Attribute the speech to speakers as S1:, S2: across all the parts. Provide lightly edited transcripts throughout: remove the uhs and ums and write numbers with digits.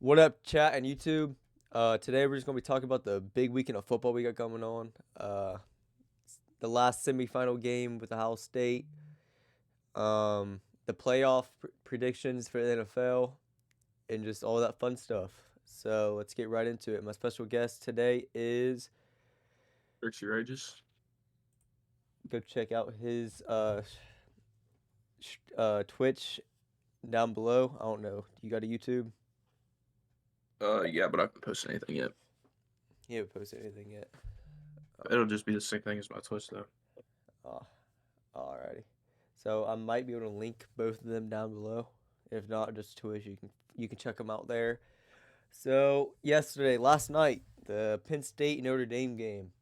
S1: What up, chat and YouTube? Today we're just gonna be talking about the big weekend of football we got going on. The last semifinal game with Ohio State. The playoff predictions for the NFL, and just all that fun stuff. So let's get right into it. My special guest today is.
S2: TREY'S.
S1: Go check out his Twitch down below. I don't know. You got a YouTube?
S2: Yeah, but I haven't posted anything yet.
S1: He haven't posted anything yet.
S2: It'll just be the same thing as my Twitch, though.
S1: Alrighty. So I might be able to link both of them down below. If not, just Twitch. You can check them out there. So last night, the Penn State Notre Dame game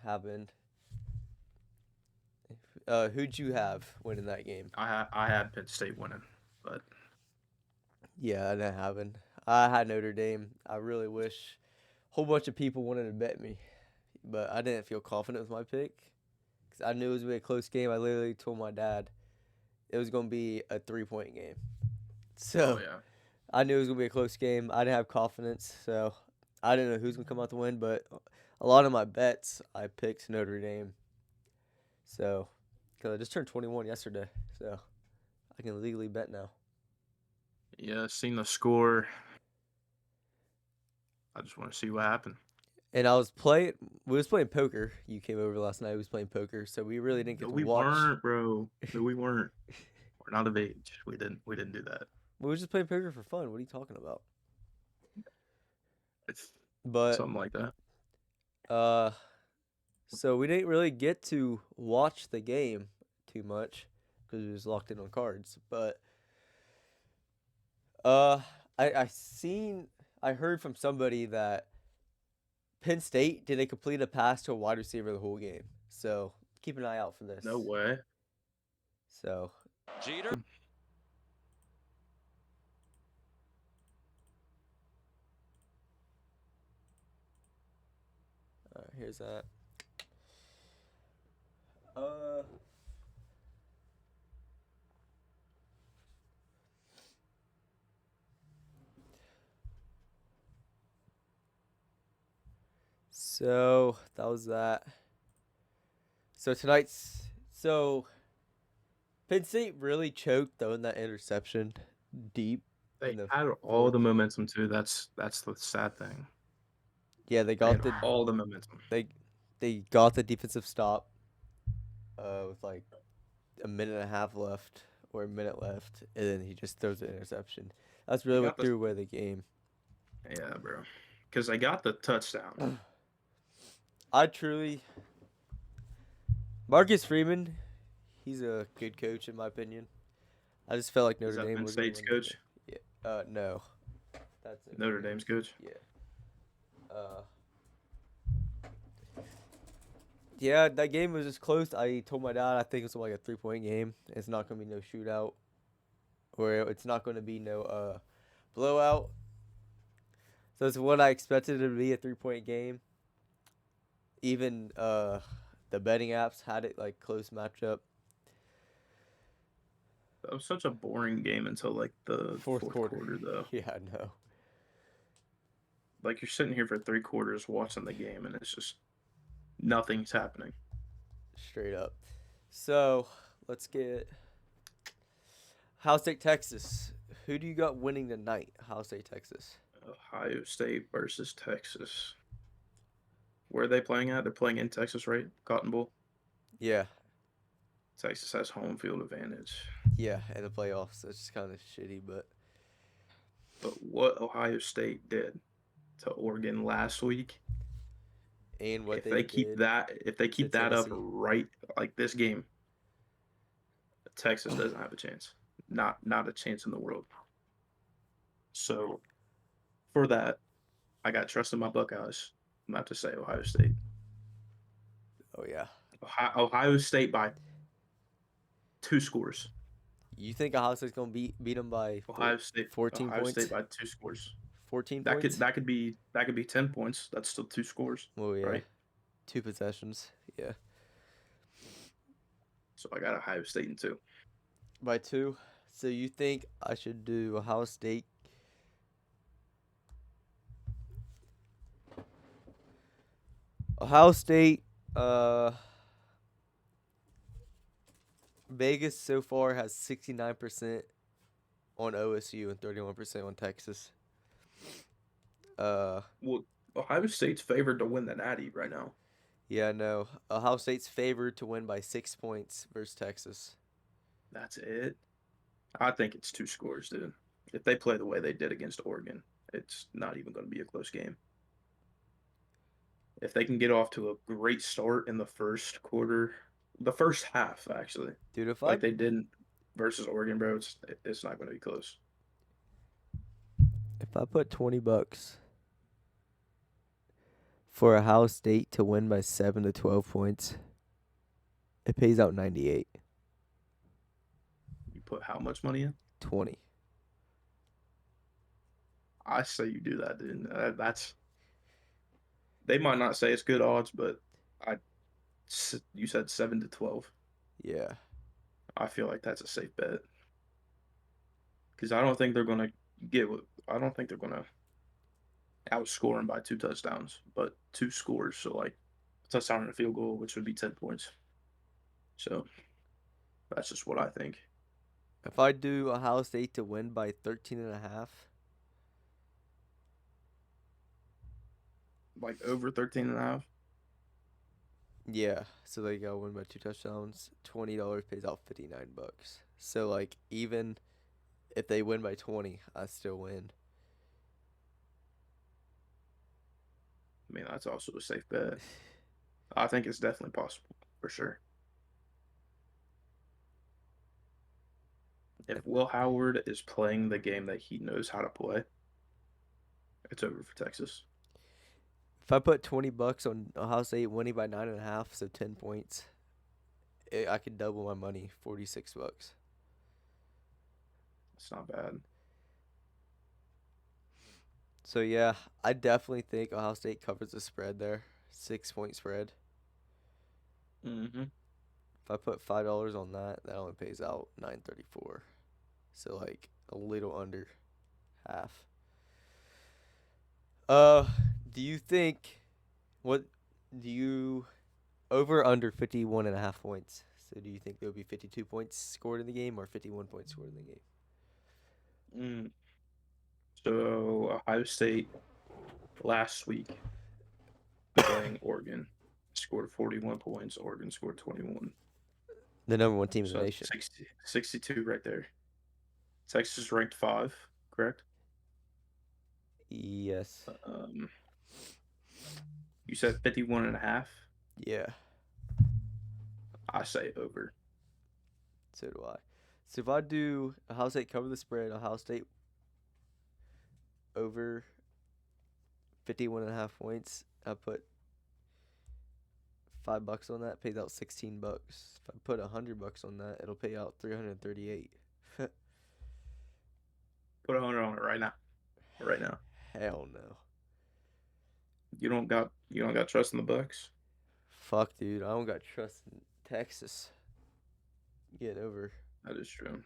S1: happened. Who'd you have winning that game?
S2: I had Penn State winning, but
S1: Yeah, that happened. I had Notre Dame. I really wish a whole bunch of people wanted to bet me, but I didn't feel confident with my pick because I knew it was gonna be a close game. I literally told my dad it was gonna be a 3-point game. So
S2: yeah,
S1: I knew it was gonna be a close game. I didn't have confidence, so I didn't know who's gonna come out to win. But a lot of my bets, I picked Notre Dame. So, because I just turned 21 yesterday, so I can legally bet now.
S2: yeah. Seen the score. I just want to see what happened.
S1: And we was playing poker. You came over last night. We was playing poker, so we really didn't get
S2: No,
S1: to
S2: we
S1: watch.
S2: weren't, bro. No, we weren't. We're not of age. We didn't do that.
S1: We was just playing poker for fun. What are you talking about?
S2: It's
S1: But
S2: something like that.
S1: uh, so we didn't really get to watch the game too much because we was locked in on cards. But Uh, I heard from somebody that Penn State did a complete a pass to a wide receiver the whole game. So keep an eye out for this.
S2: No way.
S1: So
S3: Jeter.
S1: here's that. Uh. So that was that. So Penn State really choked throwing that interception deep
S2: They
S1: in the
S2: had all
S1: fourth.
S2: the momentum too. That's the sad thing.
S1: Yeah,
S2: They had all the momentum.
S1: they got the defensive stop with like a minute and a half left or a minute left, and then he just throws an interception. That's
S2: They
S1: really
S2: got
S1: what
S2: the
S1: threw away the game.
S2: Yeah, bro. Because they got the touchdown.
S1: I truly, Marcus Freeman, he's a good coach in my opinion. I just felt like
S2: Is
S1: Notre
S2: that
S1: Dame
S2: Penn
S1: was gonna
S2: State's
S1: win the game.
S2: coach?
S1: Yeah. No, that's it.
S2: Notre Dame's coach.
S1: Yeah. Uh. Yeah, that game was just close. I told my dad I think it's like a 3-point game. It's not gonna be no shootout, or it's not gonna be no blowout. So it's what I expected it to be, a 3-point game. Even the betting apps had it like close matchup.
S2: That was such a boring game until like the
S1: Fourth
S2: fourth
S1: quarter.
S2: quarter, though.
S1: Yeah, I know.
S2: Like you're sitting here for 3 quarters watching the game, and it's just nothing's happening.
S1: Straight up. So let's get Ohio State, Texas. Who do you got winning tonight? Ohio State, Texas.
S2: Ohio State versus Texas. Where are they playing at? They're playing in Texas, right? Cotton Bowl.
S1: Yeah,
S2: Texas has home field advantage.
S1: yeah, in the playoffs. It's just kind of shitty, but
S2: But what Ohio State did to Oregon last week,
S1: and what
S2: if they keep
S1: to
S2: that up
S1: Tennessee.
S2: right, like this game, Texas doesn't have a chance. Not a chance in the world. So for that, I got trust in my Buckeyes. Not to say Ohio State.
S1: Oh yeah.
S2: Ohio State by 2 scores.
S1: You think Ohio State's gonna beat them by
S2: Ohio State
S1: 14 points?
S2: by 2 scores.
S1: 14
S2: That
S1: points?
S2: could be 10 points. That's still 2 scores.
S1: Oh yeah.
S2: Right?
S1: 2 possessions. Yeah.
S2: So I got Ohio State in 2.
S1: By 2. So you think I should do Ohio State Ohio State, Vegas so far has 69% on OSU and 31% on Texas. Uh,
S2: Well, Ohio State's favored to win the Natty right now.
S1: yeah, no. Ohio State's favored to win by 6 points versus Texas.
S2: That's it. I think it's 2 scores, dude. If they play the way they did against Oregon, it's not even going to be a close game. If they can get off to a great start in the first quarter, the first half, actually,
S1: Dude,
S2: like they didn't versus Oregon, bro, it's not going to be close.
S1: if I put $20 for Ohio State to win by 7 to 12 points, it pays out 98.
S2: You put how much money in?
S1: 20.
S2: I say you do that, dude. That's they might not say it's good odds, but I you said 7 to 12.
S1: Yeah.
S2: I feel like that's a safe bet because I don't think they're gonna get. I don't think they're gonna outscore them by 2 touchdowns, but 2 scores, so like a touchdown and a field goal, which would be 10 points. So that's just what I think.
S1: If I do Ohio State to win by 13 and a half,
S2: Like over 13 and a half.
S1: yeah, so they got to win by 2 touchdowns. $20 pays out $59. So like even if they win by 20, I still win.
S2: I mean, that's also a safe bet. I think it's definitely possible for sure. If Will Howard is playing the game that he knows how to play, it's over for Texas.
S1: If I put $20 on Ohio State winning by 9.5, so 10 points, I could double my money, $46.
S2: It's not bad.
S1: So yeah, I definitely think Ohio State covers the spread there, 6 point spread.
S2: Mm-hmm.
S1: If I put $5 on that, that only pays out 934. So like a little under half. Do you think what do you over under 51.5 points? So do you think there will be 52 points scored in the game or 51 points scored in the game?
S2: So Ohio State last week playing Oregon scored 41 points. Oregon scored 21.
S1: The number one team in the
S2: So that's
S1: nation.
S2: 62 right there. Texas ranked 5, correct?
S1: Yes.
S2: Um, you said 51 and a half.
S1: Yeah.
S2: I say over.
S1: So do I. So if I do Ohio State cover the spread, Ohio State over 51.5 points, I put $5 on that, pays out $16. If I put $100 on that, it'll pay out 338.
S2: Put 100 on it right now. Right now.
S1: Hell no.
S2: You don't got trust in the Bucks.
S1: Fuck, dude. I don't got trust in Texas. Get over.
S2: That is true.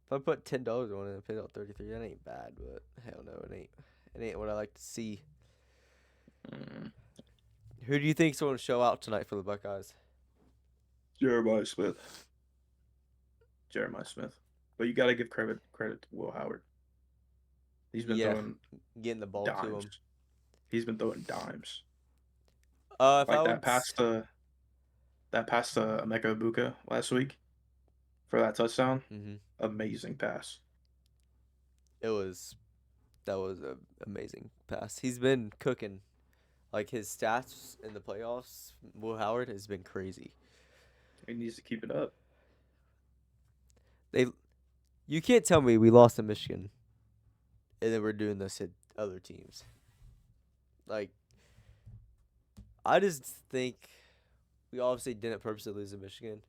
S1: If I put $10 on it, it pays out 33. That ain't bad, but hell no, it ain't. It ain't what I like to see.
S2: Mm.
S1: Who do you think's going to show out tonight for the Buckeyes?
S2: Jeremiah Smith. But you got to give credit to Will Howard. He's been
S1: Yeah,
S2: throwing
S1: getting the ball to
S2: dimes.
S1: him.
S2: He's been throwing dimes.
S1: If I
S2: Like
S1: would,
S2: that pass to Emeka Ibuka last week for that touchdown.
S1: mm-hmm.
S2: Amazing pass.
S1: That was an amazing pass. He's been cooking. Like his stats in the playoffs, Will Howard has been crazy.
S2: He needs to keep it up.
S1: You can't tell me we lost to Michigan, and then we're doing this at other teams. Like, I just think we obviously didn't purposely lose to Michigan.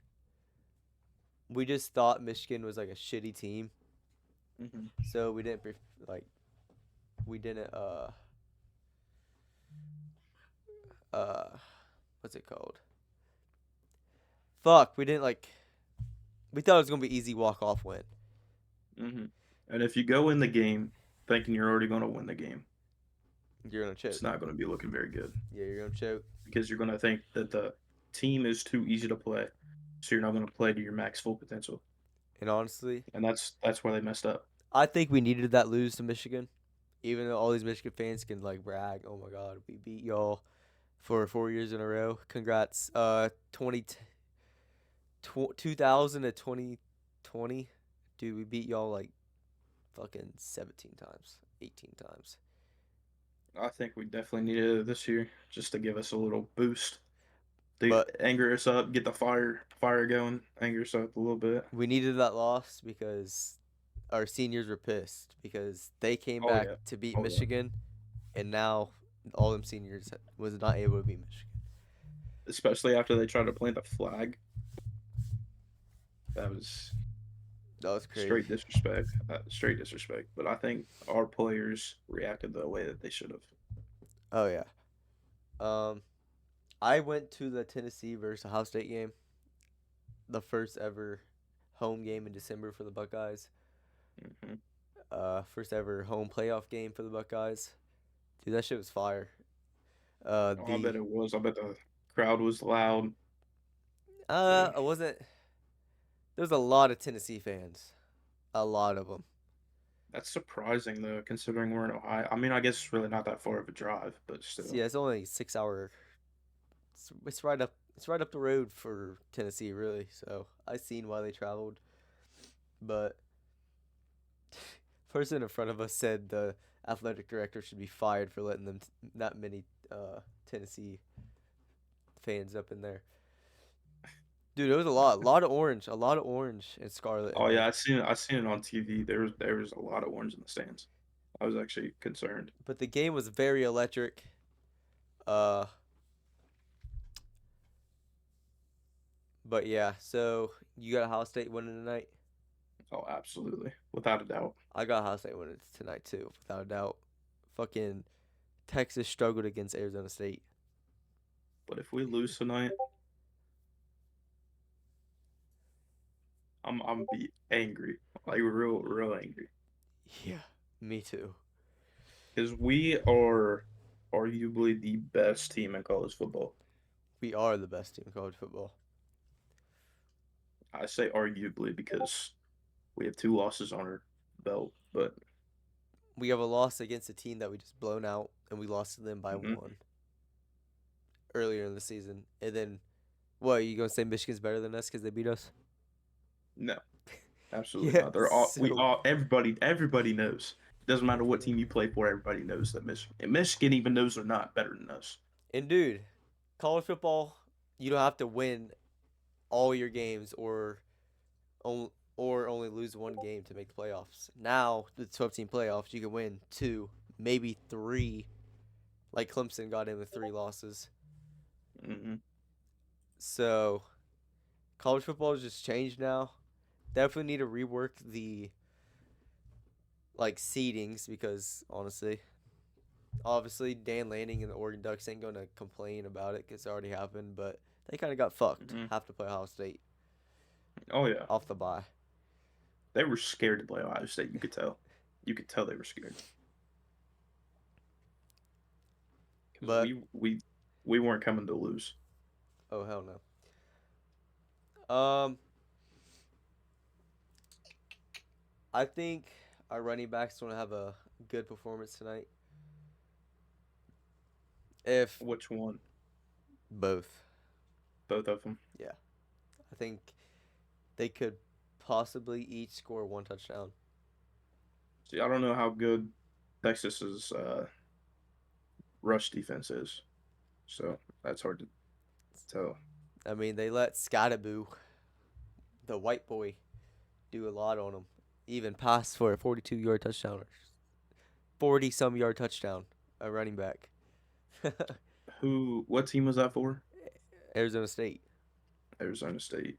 S1: We just thought Michigan was like a shitty team,
S2: Mm-hmm.
S1: so we didn't we didn't what's it called? Fuck, we didn't like. We thought it was gonna be easy walk off win.
S2: Mm-hmm. And if you go in the game thinking you're already going to win the game,
S1: You're gonna choke.
S2: It's not going to be looking very good
S1: Yeah, you're gonna choke.
S2: because you're going to think that the team is too easy to play, so you're not going to play to your max full potential,
S1: And honestly,
S2: and that's where they messed up.
S1: I think we needed that lose to Michigan. Even though all these Michigan fans can like brag, oh my God, we beat y'all for 4 years in a row. Congrats. 2000 to 2020, dude, we beat y'all like fucking 17 times, 18 times.
S2: I think we definitely needed it this year just to give us a little boost, to
S1: But
S2: anger us up, get the fire going, anger us up a little bit.
S1: we needed that loss because our seniors were pissed because they came
S2: Oh
S1: back
S2: yeah,
S1: to beat
S2: oh yeah.
S1: Michigan, and now all them seniors was not able to beat Michigan.
S2: Especially after they tried to plant the flag. That was
S1: That was crazy.
S2: straight disrespect. Straight disrespect. But I think our players reacted the way that they should have.
S1: Oh yeah. Um, I went to the Tennessee versus Ohio State game, the first ever home game in December for the Buckeyes.
S2: Mm-hmm.
S1: First ever home playoff game for the Buckeyes. Dude, that shit was fire.
S2: Oh, I
S1: The
S2: bet it was. I bet the crowd was loud.
S1: I wasn't. There's a lot of Tennessee fans, a lot of them.
S2: That's surprising though, considering we're in Ohio. I mean, I guess it's really not that far of a drive, but still.
S1: Yeah, it's only 6 hour. It's right up. It's right up the road for Tennessee, really. So I seen why they traveled, but person in front of us said the athletic director should be fired for letting them that many Tennessee fans up in there. Dude, it was a lot of orange and scarlet in
S2: Oh yeah,
S1: there.
S2: I seen it on TV. There was a lot of orange in the stands. I was actually concerned.
S1: But the game was very electric. Uh, but yeah, so you got Ohio State winning tonight.
S2: Oh, absolutely, without a doubt.
S1: I got Ohio State winning tonight too, without a doubt. Fucking Texas struggled against Arizona State.
S2: But if we lose tonight, I'm be angry, like real angry,
S1: Yeah, me too.
S2: because we are arguably the best team in college football.
S1: We are the best team in college football.
S2: I say arguably because we have two losses on our belt, but
S1: We have a loss against a team that we just blown out, and we lost to them by
S2: mhm,
S1: one earlier in the season. And then, what, you gonna say Michigan's better than us because they beat us?
S2: no, absolutely
S1: Yeah.
S2: not. They're all we
S1: So,
S2: all everybody knows. Doesn't matter what team you play for, everybody knows that Michigan even knows they're not better than us.
S1: and dude, college football, you don't have to win all your games or only lose one game to make the playoffs. Now, the 12-team playoffs, you can win two, maybe three. Like Clemson got in with 3 losses.
S2: Hmm.
S1: So, college football has just changed now. Definitely need to rework the like seedings because honestly, obviously Dan Lanning and the Oregon Ducks ain't gonna complain about it because it already happened. But they kind of got fucked.
S2: Hmm.
S1: Have to play Ohio State
S2: Oh yeah,
S1: off the bye.
S2: they were scared to play Ohio State. You could tell. You could tell they were scared because
S1: But
S2: we weren't coming to lose.
S1: oh hell no. I think our running backs want to have a good performance tonight. If
S2: Which one?
S1: both,
S2: Both of them.
S1: yeah, I think they could possibly each score 1 touchdown.
S2: See, I don't know how good Texas's rush defense is, so that's hard to tell.
S1: I mean, they let Scottaboo, the white boy, do a lot on them. Even pass for a 42-yard touchdown, or 40-some-yard touchdown, a running back.
S2: Who? What team was that for?
S1: Arizona State.
S2: Arizona State.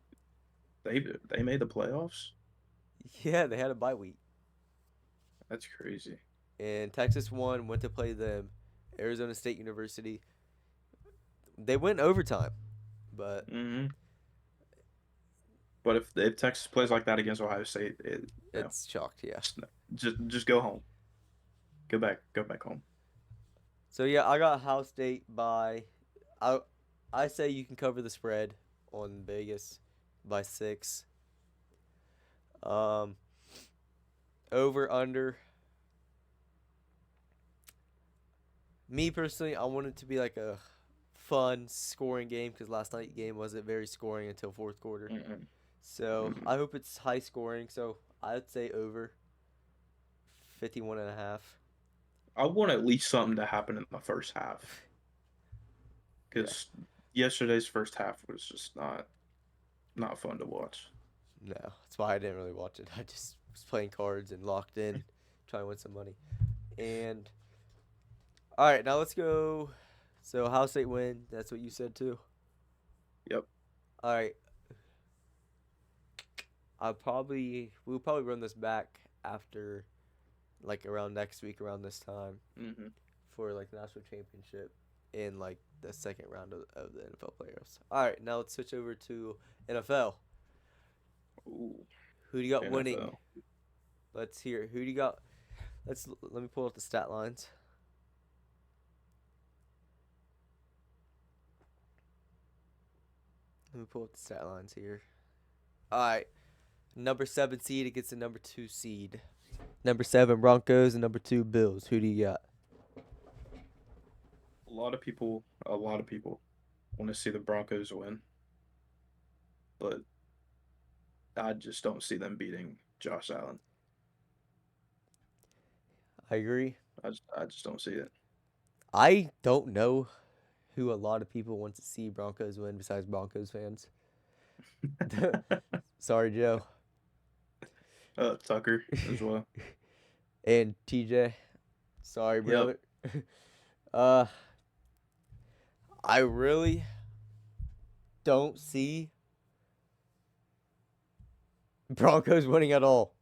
S2: They made the playoffs.
S1: Yeah, they had a bye week.
S2: That's crazy.
S1: And Texas won, went to play them. Arizona State University. They went overtime, but
S2: Hmm. But if Texas plays like that against Ohio State,
S1: it's shocked, yeah.
S2: just go home. Go back home.
S1: So yeah, I got Ohio State by. I I say you can cover the spread on Vegas by 6. Um, over under. Me personally, I want it to be like a fun scoring game because last night's game wasn't very scoring until fourth quarter.
S2: Mm-mm.
S1: So
S2: Mm-mm.
S1: I hope it's high scoring. So I'd say over 51.5.
S2: I want at least something to happen in the first half
S1: Yeah.
S2: because yesterday's first half was just not fun to watch.
S1: No, that's why I didn't really watch it. I just was playing cards and locked in, trying to win some money. And all right, now let's go. So Ohio State win. That's what you said too.
S2: Yep.
S1: All right, we'll probably run this back after like around next week around this time
S2: Mm-hmm.
S1: for like the national championship in like the second round of the NFL playoffs. All right, now let's switch over to NFL.
S2: Ooh,
S1: Who do you got winning?
S2: NFL.
S1: Let's hear. Who do you got? Let me pull up the stat lines. Let me pull up the stat lines here. All right, number 7 seed against the number 2 seed. Number 7 Broncos and number 2 Bills. Who do you got?
S2: A lot of people want to see the Broncos win, but I just don't see them beating Josh Allen.
S1: I agree.
S2: I just don't see it.
S1: I don't know who a lot of people want to see Broncos win besides Broncos fans. Sorry, Joe.
S2: Tucker as well.
S1: And TJ. Sorry,
S2: Yep.
S1: brother. uh, I really don't see Broncos winning at all.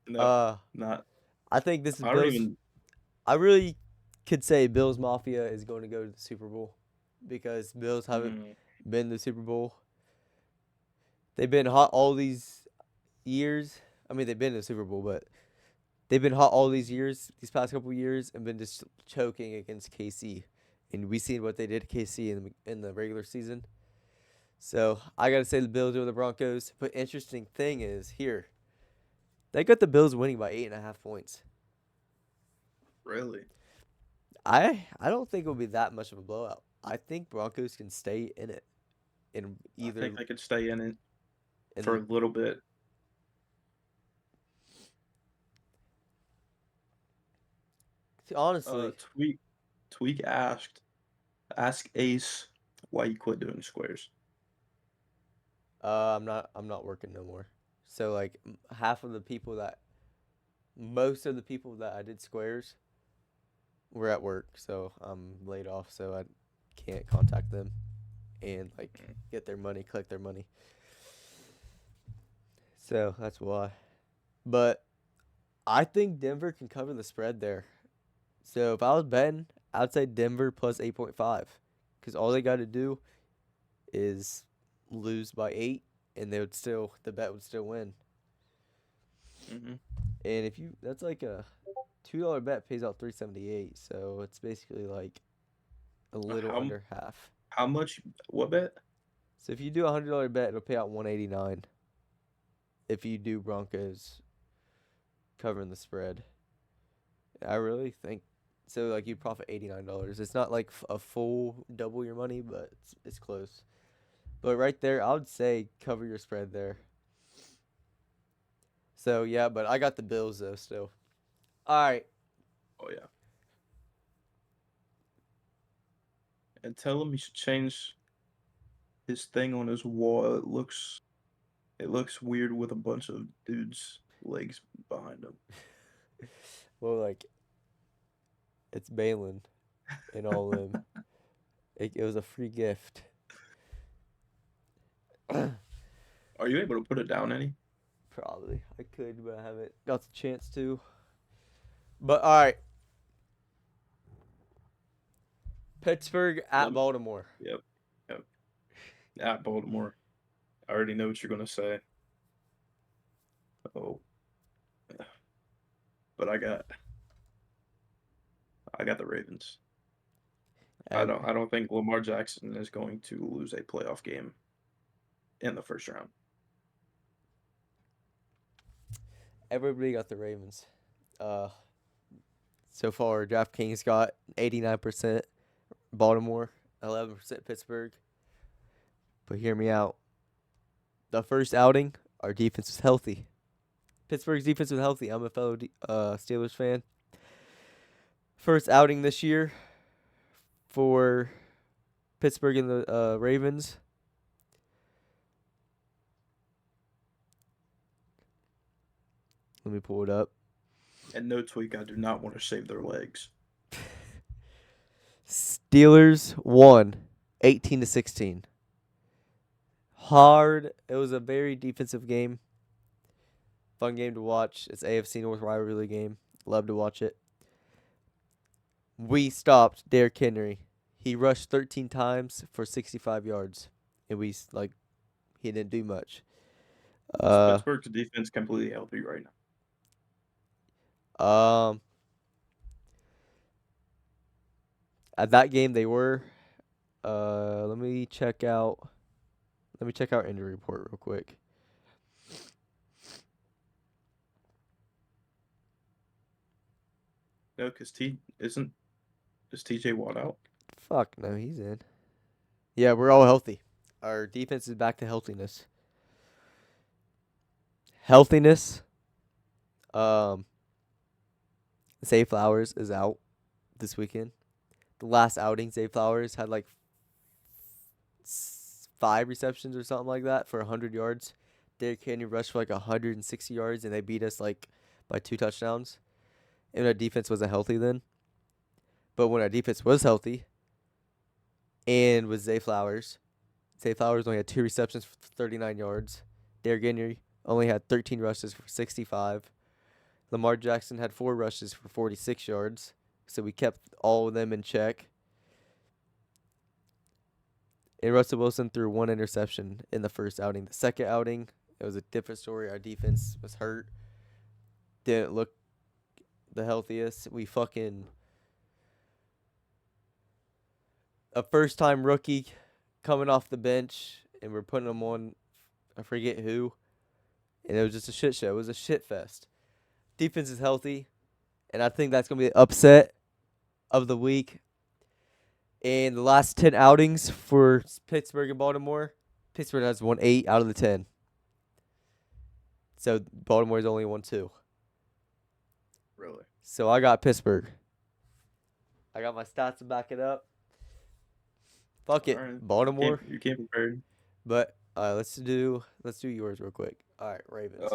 S2: No,
S1: Uh,
S2: not.
S1: I think this is
S2: I don't
S1: Bills.
S2: even.
S1: I really could say Bills Mafia is going to go to the Super Bowl because Bills haven't
S2: Mm,
S1: been to the Super Bowl. They've been hot all these years. I mean, they've been to the Super Bowl, but they've been hot all these years, these past couple years, and been just choking against KC. And we seen what they did to KC in the regular season. So I gotta say the Bills over the Broncos. But interesting thing is here, they got the Bills winning by 8.5 points.
S2: really?
S1: I don't think it'll be that much of a blowout. I think Broncos can stay in it in
S2: I
S1: either
S2: think they could stay in it
S1: in
S2: for
S1: the
S2: a little bit.
S1: honestly.
S2: Tweak ask Ace why he quit doing squares.
S1: I'm not working no more. So like most of the people that I did squares were at work, so I'm laid off, so I can't contact them and like
S2: Mm.
S1: get their money, collect their money. So that's why. But I think Denver can cover the spread there. So if I was betting, I'd say Denver plus 8.5 because all they got to do is lose by 8 and the bet would still win.
S2: Hmm.
S1: And if you that's like a $2 bet pays out 378, so it's basically like a little
S2: How
S1: under half.
S2: how much? What bet?
S1: So if you do $100 bet, it'll pay out 189 if you do Broncos covering the spread. I really think so. Like you profit $89. It's not like a full double your money, but it's close. But right there, I would say cover your spread there. So yeah, but I got the Bills though still. All right,
S2: Oh yeah. And tell him he should change his thing on his wall. It looks weird with a bunch of dudes' legs behind him.
S1: well like it's Balin and all them. It was a free gift.
S2: Are you able to put it down any?
S1: Probably I could, but I haven't got the chance to. But all right, Pittsburgh at
S2: Let me,
S1: Baltimore.
S2: yep. Yep. At Baltimore. I already know what you're gonna say. Oh, but I got the Ravens.
S1: Every,
S2: I don't think Lamar Jackson is going to lose a playoff game in the first round.
S1: everybody got the Ravens. Uh, so far, DraftKings got 89% Baltimore, 11% Pittsburgh. But hear me out. The first outing, our defense was healthy. Pittsburgh's defense was healthy. I'm a fellow Steelers fan. First outing this year for Pittsburgh and the Ravens. Let me pull it up.
S2: And no tweak, I do not want to save their legs.
S1: Steelers won 18-16. Hard. It was a very defensive game. Fun game to watch. It's AFC North rivalry game. Love to watch it. We stopped Derrick Henry. He rushed 13 times for 65 yards, and he didn't do much.
S2: Pittsburgh's defense completely healthy right now.
S1: At that game they were. Let me check out injury report real quick.
S2: No, because is TJ Watt out?
S1: Fuck no, he's in. Yeah, we're all healthy. Our defense is back to healthiness. Zay Flowers is out this weekend. The last outing, Zay Flowers had like 5 receptions or something like that for 100 yards. Derrick Henry rushed for like 160 yards, and they beat us like by 2 touchdowns. And our defense wasn't healthy then. But when our defense was healthy, and with Zay Flowers only had 2 receptions for 39 yards. Derrick Henry only had 13 rushes for 65. Lamar Jackson had 4 rushes for 46 yards. So we kept all of them in check. And Russell Wilson threw 1 interception in the first outing. The second outing, it was a different story. Our defense was hurt. Didn't look the healthiest. A first-time rookie coming off the bench, and we're putting him on, I forget who. And it was just a shit show. It was a shit fest. Defense is healthy, and I think that's going to be the upset of the week. And the last 10 outings for Pittsburgh and Baltimore, Pittsburgh has won 8 out of the 10. So Baltimore's only won 2.
S2: Really?
S1: So I got Pittsburgh. I got my stats to back it up. Fuck it,
S2: Right.
S1: Baltimore.
S2: You can't compare.
S1: But let's do yours real quick. All right, Ravens.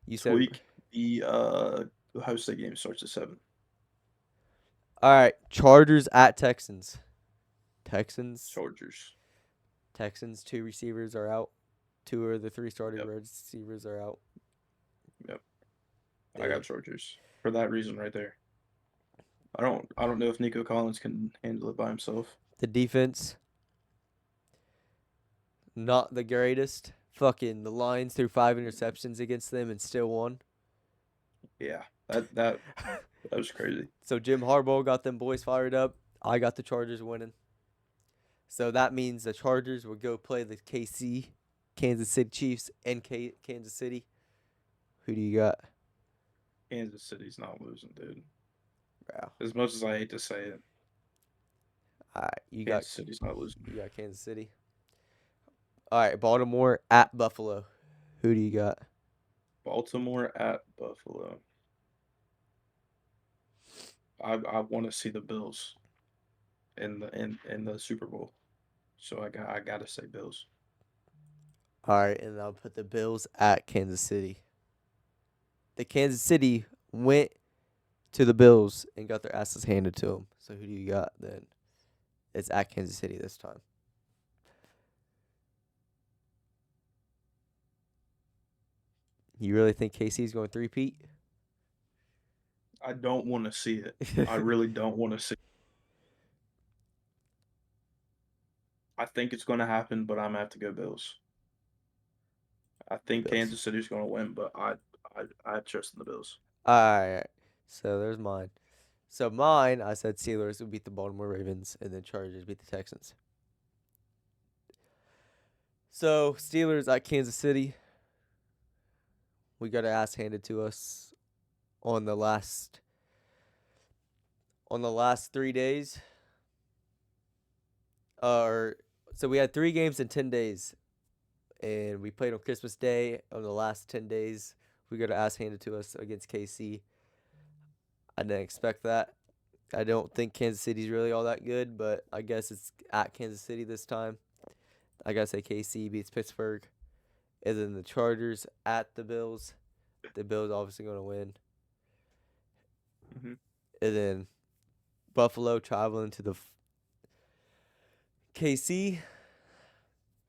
S1: You said
S2: Tweak. The Ohio State game starts at 7.
S1: all right. Chargers at Texans.
S2: Chargers.
S1: Texans. 2 receivers are out. 2 of the 3 starting
S2: Yep.
S1: receivers are out.
S2: Yep. I got Chargers for that reason right there. I don't know if Nico Collins can handle it by himself.
S1: The defense, not the greatest. Fucking the Lions threw 5 interceptions against them and still won.
S2: Yeah, that was crazy.
S1: So Jim Harbaugh got them boys fired up. I got the Chargers winning. So that means the Chargers will go play the Kansas City Chiefs, in Kansas City. Who do you got?
S2: Kansas City's not losing, dude.
S1: Wow.
S2: As much as I hate to say it,
S1: All right,
S2: Kansas City's not losing.
S1: You got Kansas City. All right, Baltimore at Buffalo. Who do you got?
S2: Baltimore at Buffalo. I want to see the Bills in the Super Bowl, so I gotta say Bills.
S1: All right, and I'll put the Bills at Kansas City. The Kansas City went to the Bills and got their asses handed to them. So who do you got then? It's at Kansas City this time. You really think KC's going 3-peat?
S2: I don't want to see it. I really don't want to see it. I think it's going to happen, but I'm going to have to go Bills. I think
S1: Bills.
S2: Kansas City's going to win, but I trust in the Bills.
S1: All right. So there's mine. So mine, I said Steelers would beat the Baltimore Ravens, and then Chargers beat the Texans. So Steelers at Kansas City. We got our ass handed to us on the last 3 days. So we had 3 games in 10 days, and we played on Christmas Day. On the last 10 days, we got our ass handed to us against KC. I didn't expect that. I don't think Kansas City's really all that good, but I guess it's at Kansas City this time. I gotta say KC beats Pittsburgh, and then the Chargers at the Bills. The Bills obviously gonna win,
S2: Mm-hmm.
S1: and then Buffalo traveling to the KC.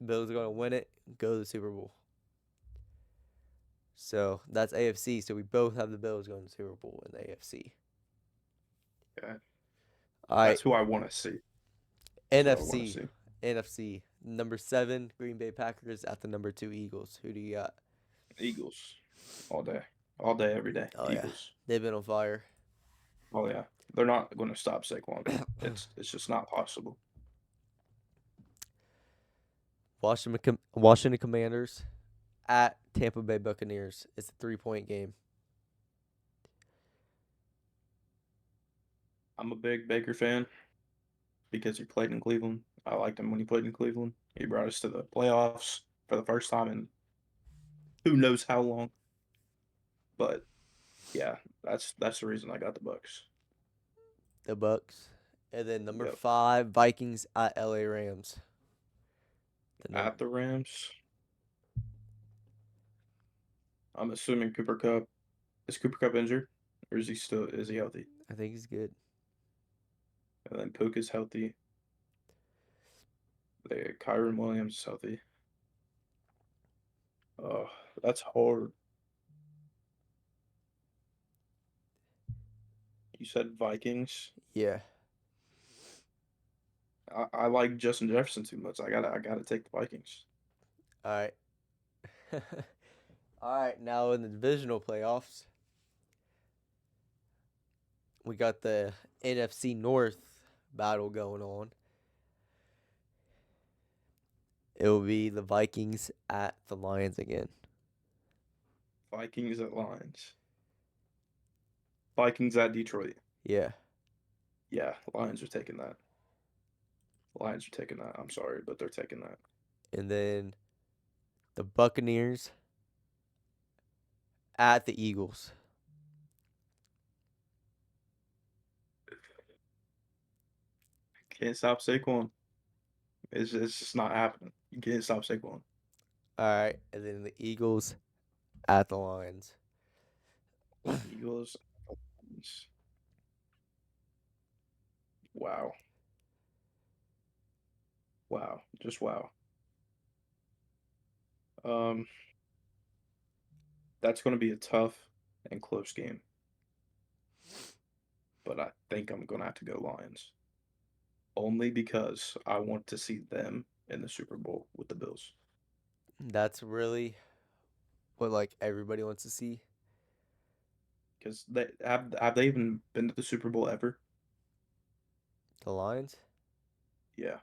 S1: Bills are gonna win it, go to the Super Bowl. So that's AFC. So we both have the Bills going to the Super Bowl in the AFC.
S2: Yeah,
S1: All right,
S2: that's who I want to see. That's what I want to
S1: NFC.
S2: see.
S1: NFC. Number 7, Green Bay Packers at the number 2 Eagles. Who do you got?
S2: Eagles, all day, every day.
S1: Oh yeah,
S2: Eagles.
S1: they've been on fire.
S2: Oh yeah, they're not going to stop Saquon. It's just not possible.
S1: Washington Commanders at Tampa Bay Buccaneers. It's a 3-point game.
S2: I'm a big Baker fan because he played in Cleveland. I liked him when he played in Cleveland. He brought us to the playoffs for the first time in who knows how long. But yeah, that's the reason I got the Bucks.
S1: The Bucks. And then number
S2: Yep.
S1: 5, Vikings at LA Rams.
S2: At the Rams, I'm assuming Cooper Cup. Is Cooper Cup injured, or is he healthy?
S1: I think he's good.
S2: And then Pook is healthy. Kyron Williams is healthy. Oh, that's hard. You said Vikings.
S1: Yeah.
S2: I like Justin Jefferson too much. I gotta take the Vikings.
S1: All right. All right, now in the divisional playoffs, we got the NFC North battle going on. It will be the Vikings at the Lions again.
S2: Vikings at Lions. Vikings at Detroit.
S1: Yeah.
S2: Yeah, Lions are taking that. Lions are taking that. I'm sorry, but they're taking that.
S1: And then the Buccaneers at the Eagles.
S2: Can't stop Saquon. It's just not happening. You can't stop Saquon.
S1: All right. And then the Eagles at the Lions.
S2: Eagles. Wow. Wow. Just wow. Um, that's going to be a tough and close game. But I think I'm going to have to go Lions. Only because I want to see them in the Super Bowl with the Bills.
S1: That's really what like everybody wants to see.
S2: Because they have they even been to the Super Bowl ever?
S1: The Lions?
S2: Yeah,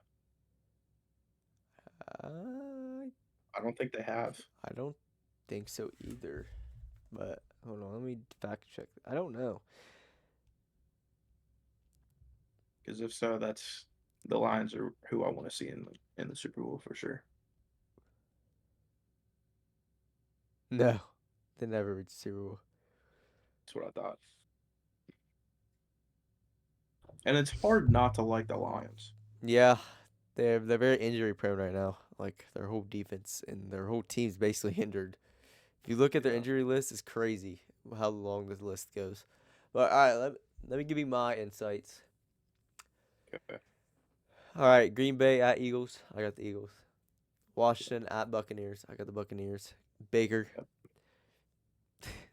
S1: Uh,
S2: I don't think they have.
S1: I don't think so either. But hold on, let me fact check. I don't know.
S2: Because if so, that's the Lions are who I want to see in the Super Bowl for sure.
S1: No, they never reached Super Bowl.
S2: That's what I thought. And it's hard not to like the Lions.
S1: Yeah, they're very injury prone right now. Like their whole defense and their whole team's basically injured. If you look at their
S2: Yeah.
S1: injury list, it's crazy how long this list goes. But all right, let me give you my insights.
S2: Okay.
S1: All right, Green Bay at Eagles. I got the Eagles. Washington at Buccaneers. I got the Buccaneers. Baker.
S2: Yep.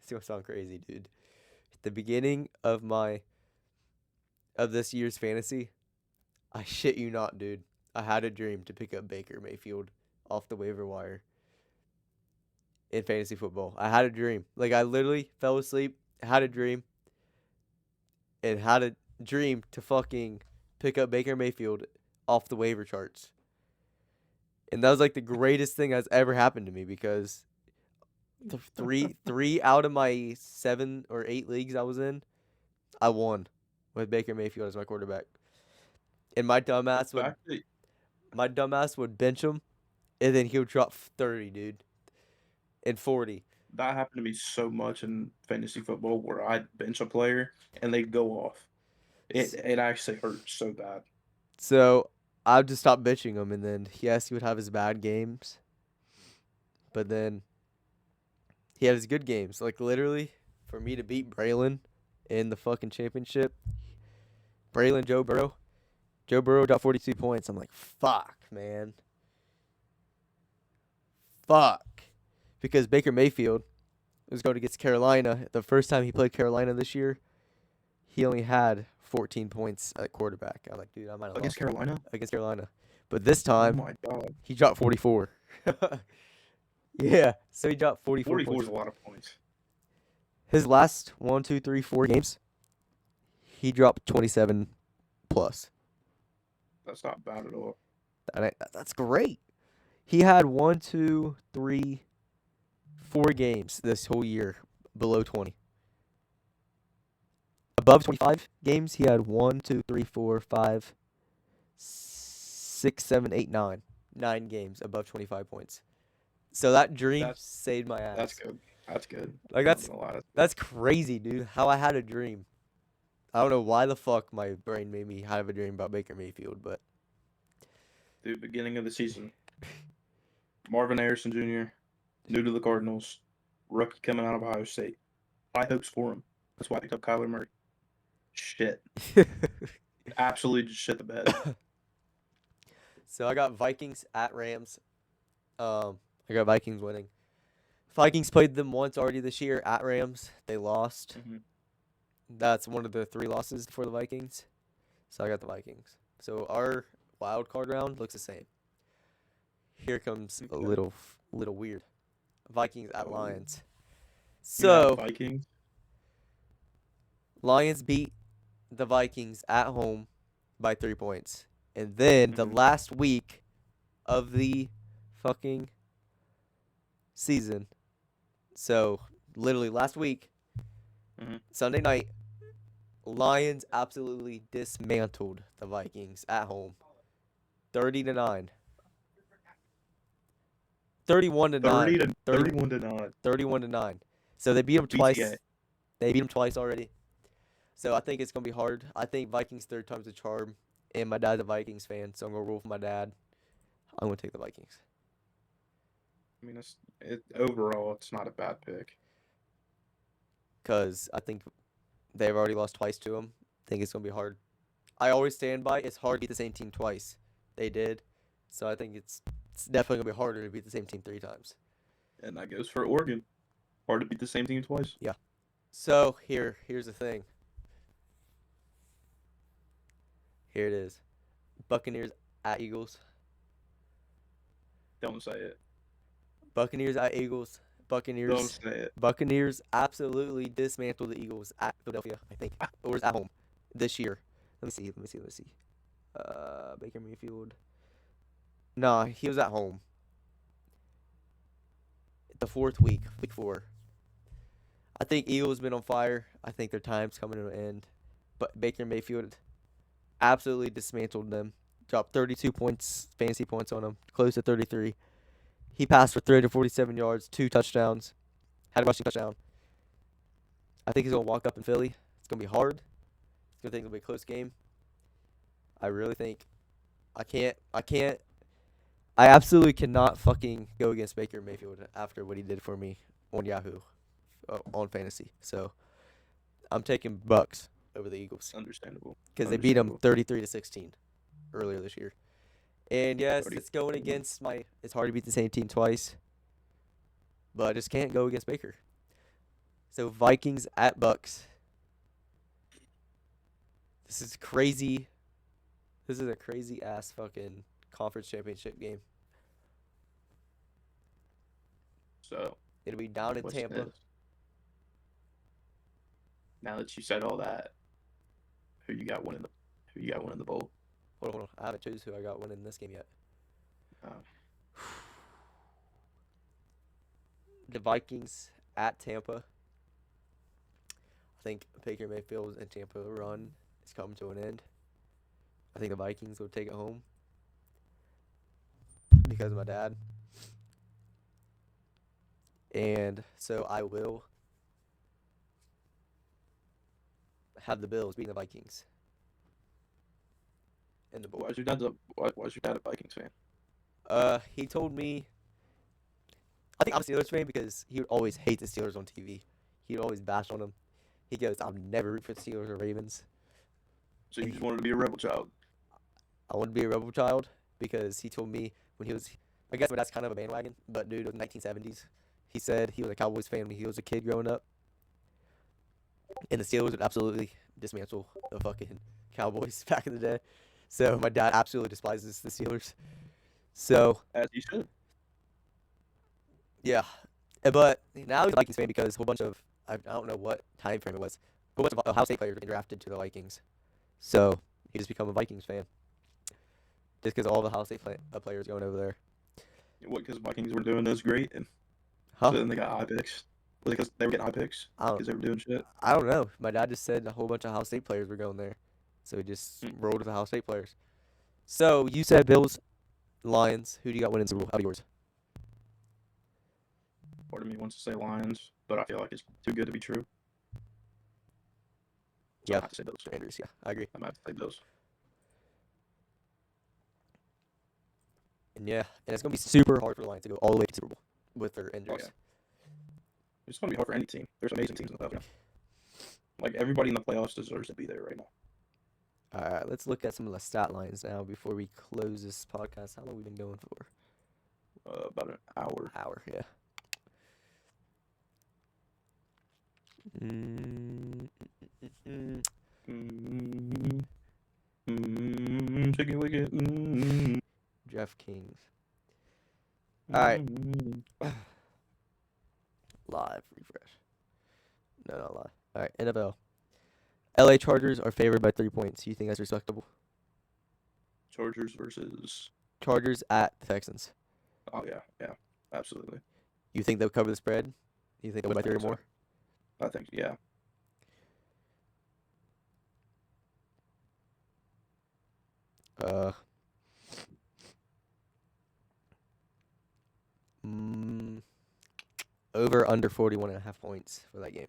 S1: It's gonna sound crazy, dude. At the beginning of this year's fantasy, I shit you not, dude. I had a dream to pick up Baker Mayfield off the waiver wire in fantasy football. I had a dream. Like I literally fell asleep, had a dream, and had a dream to fucking pick up Baker Mayfield off the waiver charts. And that was like the greatest thing that's ever happened to me because three out of my 7 or 8 leagues I was in, I won with Baker Mayfield as my quarterback. And
S2: The fact that
S1: my dumbass would bench him, and then he would drop 30, dude, and 40.
S2: that happened to me so much in fantasy football where I'd bench a player and they'd go off. It actually hurts so bad.
S1: So I'd just stop benching him, and then yes, he would have his bad games, but then he had his good games. Like literally, for me to beat Braylon in the fucking championship, Braylon Joe Burrow got 42 points. I'm like, fuck, man. Fuck. Because Baker Mayfield was going against Carolina. The first time he played Carolina this year, he only had 14 points at quarterback. I was like, dude, I might have
S2: Against
S1: lost
S2: Carolina?
S1: against Carolina. But this
S2: Oh
S1: time,
S2: my god.
S1: he dropped 44. Yeah, so he dropped 44
S2: 44
S1: points.
S2: is a lot of points.
S1: His last 1, 2, 3, 4 games, he dropped 27 plus.
S2: That's not bad at all.
S1: That's great. He had 1, 2, 3, 4 games this whole year below 20. Above 25 games, he had 1, 2, 3, 4, 5, 6, 7, 8, 9. 9 games above 25 points. So that dream
S2: That's
S1: saved my ass.
S2: that's good. That's good.
S1: Like
S2: I'm not gonna lie.
S1: that's crazy, dude. How I had a dream. I don't know why the fuck my brain made me have a dream about Baker Mayfield, but
S2: The beginning of the season. Marvin Harrison Jr., new to the Cardinals, rookie coming out of Ohio State. High hopes for him. That's why I picked up Kyler Murray. Shit. Absolutely just shit the bed.
S1: So I got Vikings at Rams. I got Vikings winning. Vikings played them once already this year at Rams. They lost.
S2: Mm-hmm.
S1: That's one of the 3 losses for the Vikings. So I got the Vikings. So our wild card round looks the same. Here comes a little weird. Vikings at Lions. So
S2: Vikings.
S1: Lions beat the Vikings at home by 3 points. And then the last week of the fucking season. So literally last week, Sunday night, Lions absolutely dismantled the Vikings at home. 30-9. 31-9.
S2: 31-9.
S1: 31-9. So they beat them twice.
S2: BTA.
S1: They beat them twice already. So I think it's gonna be hard. I think Vikings 3rd time's a charm. And my dad's a Vikings fan, so I'm gonna roll for my dad. I'm gonna take the Vikings.
S2: I mean, overall, it's not a bad pick.
S1: Cause I think they've already lost twice to them. I think it's gonna be hard. I always stand by it's hard to beat the same team twice. They did, so I think it's definitely gonna be harder to beat the same team 3 times.
S2: And that goes for Oregon. Hard to beat the same team twice.
S1: Yeah. So here's the thing. Here it is. Buccaneers at Eagles.
S2: Don't say it.
S1: Buccaneers at Eagles.
S2: Don't say it.
S1: Buccaneers absolutely dismantled the Eagles at Philadelphia, I think. Or was at home this year. Let me see. Baker Mayfield. Nah, he was at home. The 4th week, week 4. I think Eagles been on fire. I think their time's coming to an end. But Baker Mayfield absolutely dismantled them. Dropped 32 points, fantasy points on them, close to 33. He passed for 347 yards, 2 touchdowns, had a rushing touchdown. I think he's going to walk up in Philly. It's going to be hard. I think it'll be a close game. I really think I absolutely cannot fucking go against Baker Mayfield after what he did for me on Yahoo, on fantasy. So I'm taking Bucks over the Eagles.
S2: Understandable.
S1: Because they beat them 33-16 earlier this year. And yes,
S2: 30.
S1: it's going against it's hard to beat the same team twice. But I just can't go against Baker. So Vikings at Bucks. This is crazy. This is a crazy ass fucking conference championship game.
S2: So
S1: it'll be down in Tampa.
S2: Now that you said all that, Who you got winning the bowl?
S1: Hold on. I haven't chosen who I got winning this game yet.
S2: Uh,
S1: The Vikings at Tampa. I think Baker Mayfield's and Tampa run is coming to an end. I think the Vikings will take it home because of my dad. And so I will have the Bills beating the Vikings in the bowl.
S2: why's your dad a Vikings fan?
S1: He told me, I think I'm a Steelers fan because he would always hate the Steelers on TV. He would always bash on them. He goes, "I'll never root for the Steelers or Ravens."
S2: So you just wanted to be a rebel child.
S1: I want to be a rebel child because he told me when he was, I guess, but that's kind of a bandwagon. But dude, it was 1970s. He said he was a Cowboys fan when he was a kid growing up, and the Steelers would absolutely dismantle the fucking Cowboys back in the day. So my dad absolutely despises the Steelers. So
S2: As you should.
S1: yeah, but now he's a Vikings fan because a whole bunch of I don't know what time frame it was. A whole bunch of Ohio State players were drafted to the Vikings, so he just become a Vikings fan just because all the Ohio State players going over there.
S2: What? Because Vikings were doing this great, and
S1: Huh?
S2: so then they got high picks. Was it because they were getting high picks?
S1: I don't,
S2: Because they were doing shit.
S1: I don't know. My dad just said a whole bunch of Ohio State players were going there, so he just rolled with the Ohio State players. So you said Bills, Lions. Who do you got winning Super Bowl? Out of yours?
S2: Part of me wants to say Lions, but I feel like it's too good to be true. So
S1: Yeah,
S2: I have to say Bills.
S1: Andrews. Yeah, I agree.
S2: I'm gonna have to say Bills.
S1: And yeah, and it's gonna be super hard for the Lions to go all the way to Super Bowl with their injuries.
S2: Oh, yeah. It's gonna be hard for any team. There's amazing teams in the playoffs. Like everybody in the playoffs deserves to be there right now.
S1: All right, let's look at some of the stat lines now before we close this podcast. How long have we been going for?
S2: About an hour.
S1: Hour, yeah.
S2: Chicken wicket.
S1: Jeff Kings. All right. Live refresh. No, not live. All right, NFL. LA Chargers are favored by 3 points. You think that's respectable?
S2: Chargers versus.
S1: Chargers at the Texans.
S2: Oh yeah, absolutely.
S1: You think they'll cover the spread? You think they'll win by 3 or
S2: so.
S1: more?
S2: I think yeah.
S1: Over under 41.5 points for that game.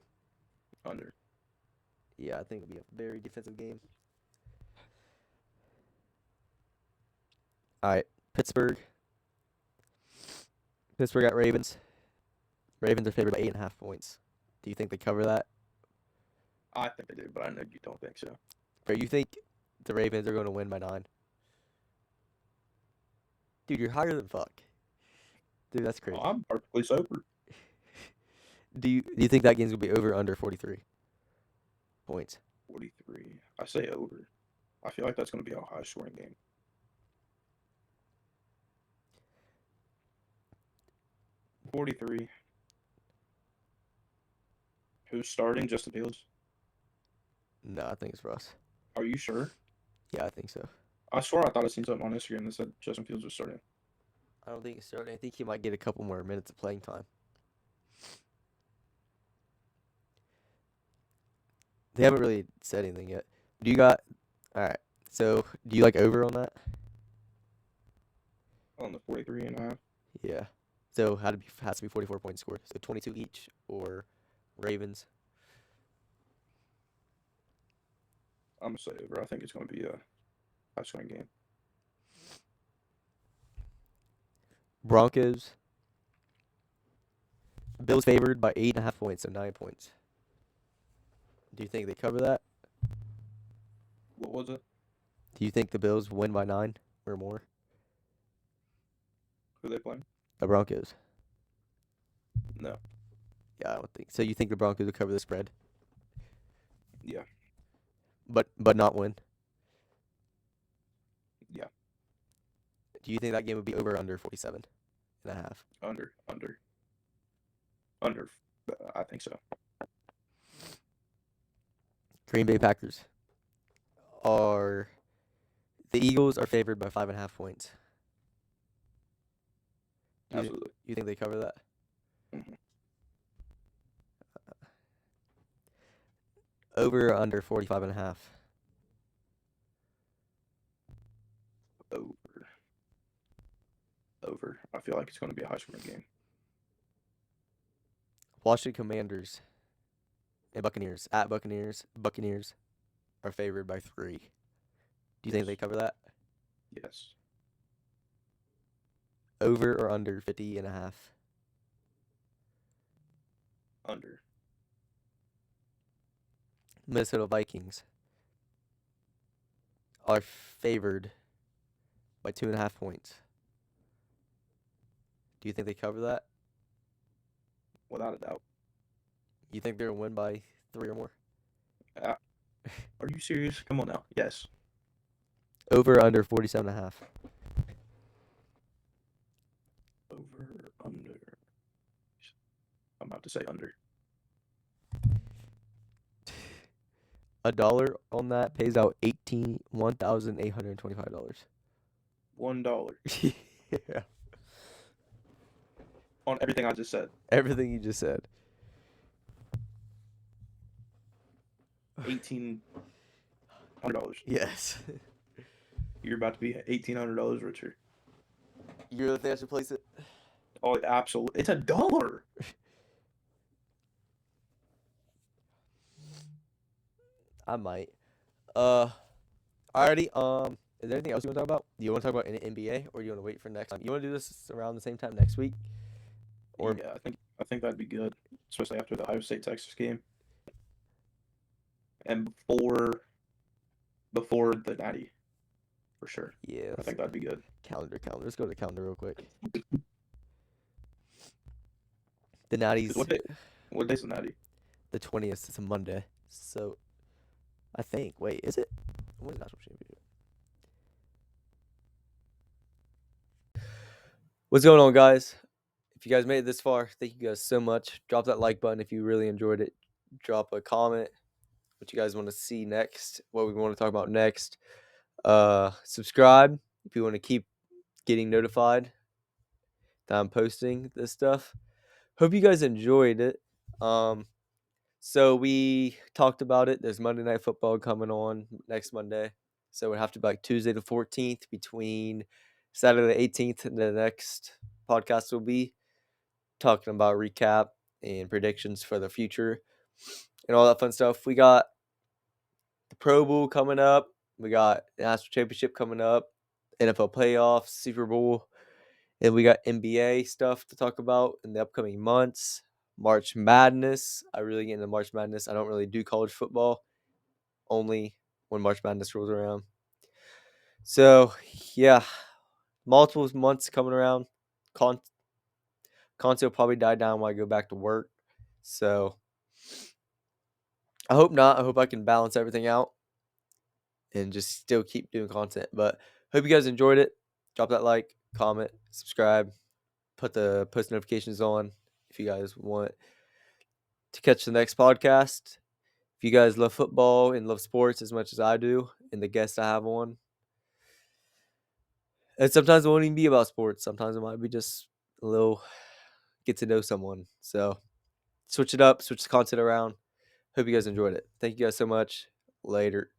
S2: Under.
S1: Yeah, I think it'll be a very defensive game. All right, Pittsburgh. Pittsburgh at Ravens. Ravens are favored by 8.5 points. Do you think they cover that?
S2: I think they do, but I know you don't think so.
S1: Or you think the Ravens are going to win by 9? Dude, you're higher than fuck. Dude, that's crazy.
S2: Oh, I'm perfectly sober.
S1: Do you think that game's going to be over or under 43 points?
S2: 43. I say over. I feel like that's going to be a high scoring game. $43. Who's starting? Justin Fields?
S1: No, I think it's Russ.
S2: Are you sure?
S1: Yeah, I think so.
S2: I swear I thought I seen something on Instagram that said Justin Fields was starting.
S1: I don't think he's starting. I think he might get a couple more minutes of playing time. They haven't really said anything yet. All right. So, do you like over on that?
S2: On the 43.5.
S1: Yeah. So, has to be 44 points scored. So, 22 each or Ravens.
S2: I'm going to say over. I think it's going to be a high scoring game.
S1: Broncos. Bills favored by 8.5 points, so 9 points. Do you think they cover that?
S2: What was it?
S1: Do you think the Bills win by 9 or more?
S2: Who they playing?
S1: The Broncos.
S2: No.
S1: Yeah, I don't think so. You think the Broncos will cover the spread,
S2: Yeah.
S1: but not win?
S2: Yeah.
S1: Do you think that game would be over or under 47.5?
S2: Under. I think so.
S1: Green Bay Packers. are the Eagles are favored by 5.5 points.
S2: Absolutely.
S1: You think they cover that?
S2: Mhm.
S1: Over or under 45.5?
S2: Over. Over. I feel like it's going to be a high scoring game.
S1: Washington Commanders and Buccaneers at Buccaneers. Buccaneers are favored by 3. Do you think they cover that?
S2: Yes.
S1: Over or under 50.5?
S2: Under.
S1: Minnesota Vikings are favored by 2.5 points. Do you think they cover that?
S2: Without a doubt.
S1: You think they're going to win by 3 or more?
S2: Are you serious? Come on now. Yes.
S1: Over or under 47.5?
S2: Over. Under. I'm about to say under.
S1: $1 on that pays out $1,825.
S2: $1
S1: Yeah.
S2: on everything I just said.
S1: Everything you just said.
S2: $1,800.
S1: Yes.
S2: You're about to be $1,800 richer.
S1: You really think I should place it?
S2: Oh, absolutely! It's $1.
S1: I might. Alrighty. Is there anything else you want to talk about? Do you want to talk about any NBA, or do you want to wait for next time? You want to do this around the same time next week? Or
S2: Yeah, I think that'd be good, especially after the Ohio State Texas game, and before the Natty, for sure.
S1: yeah,
S2: I think that'd be good.
S1: calendar. Let's go to calendar real quick. The Natty's
S2: What day's the Natty?
S1: the 20th. It's a Monday, so I think. Wait, is it? When's the national championship? What's going on, guys? If you guys made it this far, thank you guys so much. Drop that like button if you really enjoyed it. Drop a comment what you guys want to see next, what we want to talk about next. Subscribe if you want to keep getting notified that I'm posting this stuff. Hope you guys enjoyed it. So we talked about it. There's Monday Night Football coming on next Monday. So it would have to be like Tuesday the 14th between Saturday the 18th and the next podcast will be talking about recap and predictions for the future and all that fun stuff. We got the Pro Bowl coming up. We got the National Championship coming up, NFL playoffs, Super Bowl, and we got NBA stuff to talk about in the upcoming months. March Madness. I really get into March Madness. I don't really do college football, only when March Madness rolls around. So, yeah, multiple months coming around. Content will probably die down when I go back to work. So, I hope not. I hope I can balance everything out and just still keep doing content. But hope you guys enjoyed it. Drop that like, comment, subscribe, put the post notifications on if you guys want to catch the next podcast. If you guys love football and love sports as much as I do, and the guests I have on, and sometimes it won't even be about sports. Sometimes it might be just a little get to know someone. So switch it up, switch the content around. Hope you guys enjoyed it. Thank you guys so much. Later.